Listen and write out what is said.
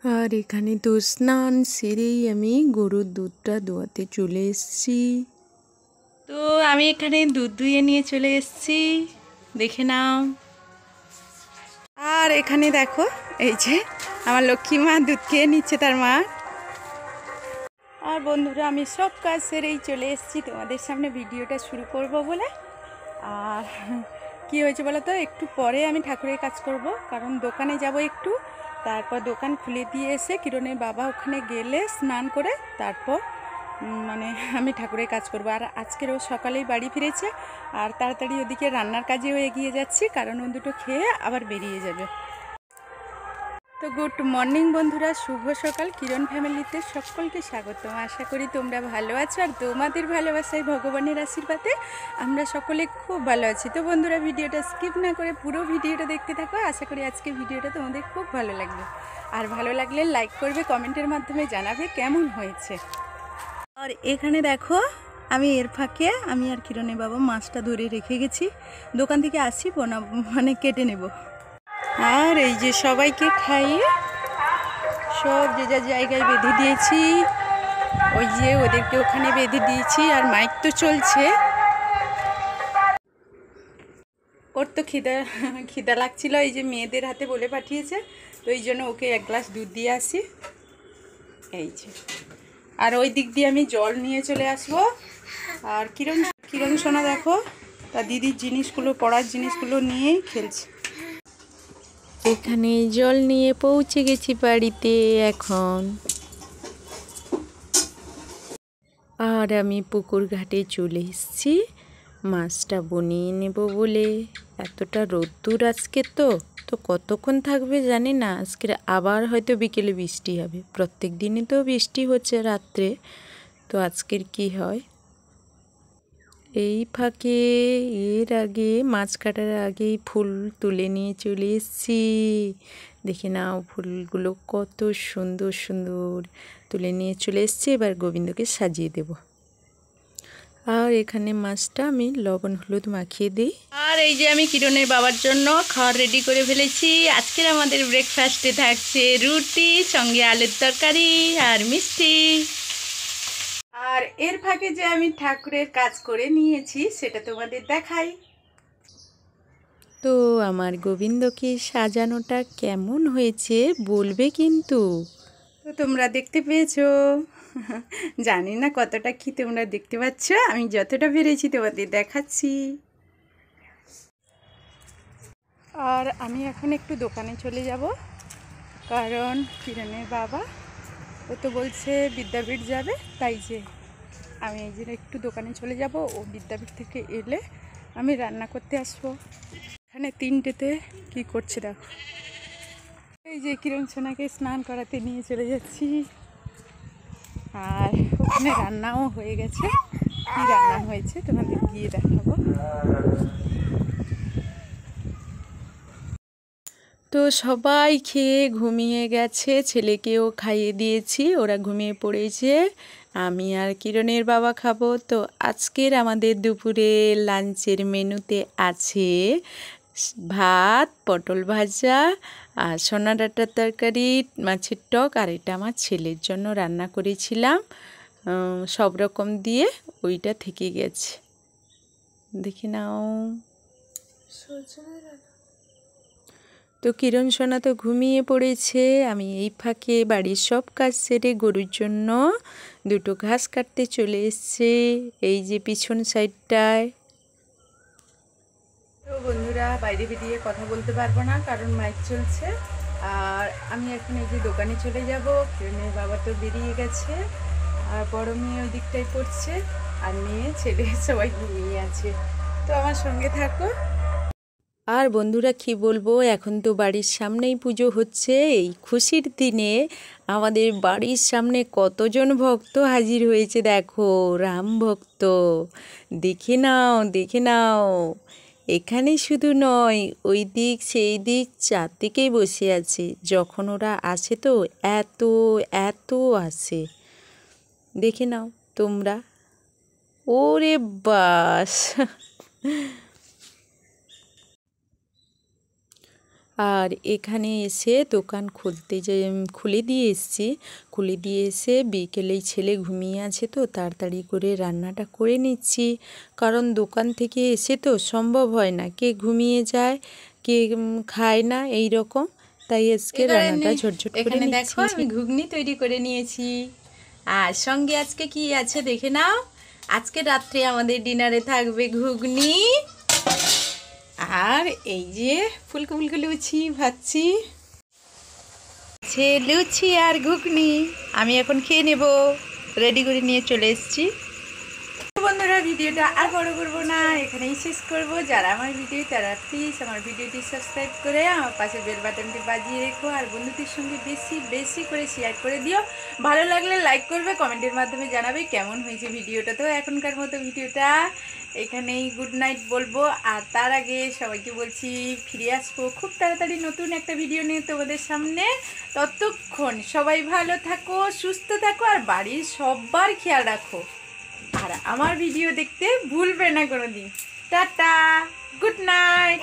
আর এখানে তো স্নান সেরেই আমি গরুর দুধটা দোয়াতে চলে এসেছি। তো আমি এখানে দুধ দুইয়ে নিয়ে চলে এসেছি, দেখে নাও। আর এখানে দেখো, এই যে আমার লক্ষ্মী মা দুধ খেয়ে নিচ্ছে তার মা। আর বন্ধুরা, আমি সব কাজ সেরেই চলে এসেছি তোমাদের সামনে ভিডিওটা শুরু করব বলে। আর কি হয়েছে বলো তো, একটু পরে আমি ঠাকুরের কাজ করব, কারণ দোকানে যাব একটু। তারপর দোকান খুলে দিয়ে এসে কিরণের বাবা ওখানে গেলে স্নান করে তারপর মানে আমি ঠাকুরের কাজ করব। আর আজকের ও সকালেই বাড়ি ফিরেছে, আর তাড়াতাড়ি ওদিকে রান্নার কাজেও এগিয়ে যাচ্ছি, কারণ ও দুটো খেয়ে আবার বেরিয়ে যাবে। তো গুড মর্নিং বন্ধুরা, শুভ সকাল। কিরণ ফ্যামিলিতে সকলকে স্বাগত। আশা করি তোমরা ভালো আছো, আর তোমাদের ভালোবাসায় ভগবানের আশীর্বাদে আমরা সকলে খুব ভালো আছি। তো বন্ধুরা, ভিডিওটা স্কিপ না করে পুরো ভিডিওটা দেখতে থাকো। আশা করি আজকে ভিডিওটা তোমাদের খুব ভালো লাগবে, আর ভালো লাগলে লাইক করবে, কমেন্টের মাধ্যমে জানাবে কেমন হয়েছে। আর এখানে দেখো, আমি এর ফাঁকে আমি আর কিরণের বাবা মাছটা ধরে রেখে গেছি, দোকান থেকে আসিব না মানে কেটে নেব। আর এই যে সবাইকে খাইয়ে সব যে যার জায়গায় বেঁধে দিয়েছি, ওই যে ওদেরকে ওখানে বেঁধে দিয়েছি। আর মাইক তো চলছে। ওর তো খিদা লাগছিল, এই যে মেয়েদের হাতে বলে পাঠিয়েছে, তো এই জন্য ওকে এক গ্লাস দুধ দিয়ে আসি। এই যে, আর ওই দিক দিয়ে আমি জল নিয়ে চলে আসবো। আর কিরণ সোনা দেখো, তার দিদির জিনিসগুলো, পড়ার জিনিসগুলো নিয়েই খেলছে। এখানে জল নিয়ে পৌঁছে গেছি বাড়িতে এখন। আর আমি পুকুর ঘাটে চলে এসেছি মাছটা বনিয়ে নেব বলে। এতটা রোদ্দুর আজকে, তো কতক্ষণ থাকবে জানি না। আজকে আবার হয়তো বিকেলে বৃষ্টি হবে, প্রত্যেক দিনই তো বৃষ্টি হচ্ছে রাত্রে, তো আজকের কি হয়। এই ফাঁকে এর আগে মাছ কাটার আগেই ফুল তুলে নিয়ে চলে এসেছি। দেখে নাও ফুলগুলো কত সুন্দর সুন্দর তুলে নিয়ে চলে এসেছি। এবার গোবিন্দকে সাজিয়ে দেব। আর এখানে মাছটা আমি লবণ হলুদ মাখিয়ে দিই। আর এই যে আমি কিরণের বাবার জন্য খাবার রেডি করে ফেলেছি। আজকের আমাদের ব্রেকফাস্টে থাকছে রুটি, সঙ্গে আলুর তরকারি আর মিষ্টি। আর এর ফাঁকে যে আমি ঠাকুরের কাজ করে নিয়েছি সেটা তোমাদের দেখাই। তো আমার গোবিন্দকে সাজানোটা কেমন হয়েছে বলবে কিন্তু। তো তোমরা দেখতে পেয়েছো, জানি না কতটা কি তোমরা দেখতে পাচ্ছ, আমি যতটা পেরেছি তোমাদের দেখাচ্ছি। আর আমি এখন একটু দোকানে চলে যাব, কারণ কিরণের বাবা ও তো বলছে বিদ্যাপীঠ যাবে, তাই যে আমি এই যে একটু দোকানে চলে যাব। ও বিদ্যাপীঠ থেকে এলে আমি রান্না করতে আসবো। এখানে 3টেতে কি করছে দেখো, এই যে কিরণ সোনাকে স্নান করাতে নিয়ে চলে যাচ্ছি। আর ওখানে রান্নাও হয়ে গেছে, কি রান্না হয়েছে তোমাদের গিয়ে দেখাবো। তো সবাই খেয়ে ঘুমিয়ে গেছে, ছেলেকেও খাইয়ে দিয়েছি, ওরা ঘুমিয়ে পড়েছে। আমি আর কিরণের বাবা খাবো। তো আজকের আমাদের দুপুরে লাঞ্চের মেনুতে আছে ভাত, পটল ভাজা, আর সোনা ডাঁটার তরকারি, মাছের টক, আর এটা আমার ছেলের জন্য রান্না করেছিলাম সব রকম দিয়ে, ওইটা থেকে গেছে। দেখি নাও। তো কিরণ সোনা তো ঘুমিয়ে পড়েছে। আমি এই ফাঁকে বাড়ির সব কাজ সেরে গরুর জন্য 2টো ঘাস কাটতে চলে এসেছে, এই যে পিছন সাইডটায়। তো বন্ধুরা, বাইরে বেরিয়ে কথা বলতে পারবো না, কারণ মাইক চলছে। আর আমি এখন এই যে দোকানে চলে যাব। কিরণের বাবা তো বেরিয়ে গেছে, আর বড় মেয়ে ওই দিকটায় পড়ছে, আর মেয়ে ছেলে সবাই ঘুমিয়ে আছে। তো আমার সঙ্গে থাকো। আর বন্ধুরা, কি বলবো, এখন তো বাড়ির সামনেই পুজো হচ্ছে। এই খুশির দিনে আমাদের বাড়ির সামনে কতজন ভক্ত হাজির হয়েছে দেখো, রাম ভক্ত। দেখে নাও দেখে নাও, এখানে শুধু নয়, ওই দিক সেই দিক চারদিকেই বসে আছে। যখন ওরা আসে তো এত এত আসে, দেখে নাও তোমরা। ওরে বাস! আর এখানে এসে দোকান খুলে দিয়ে এসেছি। খুলে দিয়ে এসে বিকেলেই ছেলে ঘুমিয়ে আছে তো তাড়াতাড়ি করে রান্নাটা করে নিচ্ছি, কারণ দোকান থেকে এসে তো সম্ভব হয় না, কে ঘুমিয়ে যায় কে খায় না এই রকম, তাই আজকে রান্নাটা ঝটঝট করে নিচ্ছি। দেখো আমি ঘুগনি তৈরি করে নিয়েছি, আর সঙ্গে আজকে কি আছে দেখে নাও। আজকে রাত্রে আমাদের ডিনারে থাকবে ঘুগনি, আর এই যে ফুলকো ফুলকো লুচি ভাজছি, লুচি আর ঘুগনি আমি এখন খেয়ে নেব, রেডি করে নিয়ে চলে এসেছি। বন্ধুরা ভিডিওটা আর বড় করবো না, এখানেই শেষ করব। যারা আমার ভিডিও তারা প্লিজ আমার ভিডিওটি সাবস্ক্রাইব করে আমার পাশে বেল বাটনটি বাজিয়ে রেখো, আর বন্ধুদের সঙ্গে বেশি বেশি করে শেয়ার করে দিও। ভালো লাগলে লাইক করবে, কমেন্টের মাধ্যমে জানাবে কেমন হয়েছে ভিডিওটা। তো এখনকার মতো ভিডিওটা এখানেই গুড নাইট বলবো, আর তার আগে সবাইকে বলছি ফিরে আসবো খুব তাড়াতাড়ি নতুন একটা ভিডিও নিয়ে তোমাদের সামনে। ততক্ষণ সবাই ভালো থাকো, সুস্থ থাকো, আর বাড়ির সবার খেয়াল রাখো, আর আমার ভিডিও দেখতে ভুলবে না কোনোদিন। Tata, good night.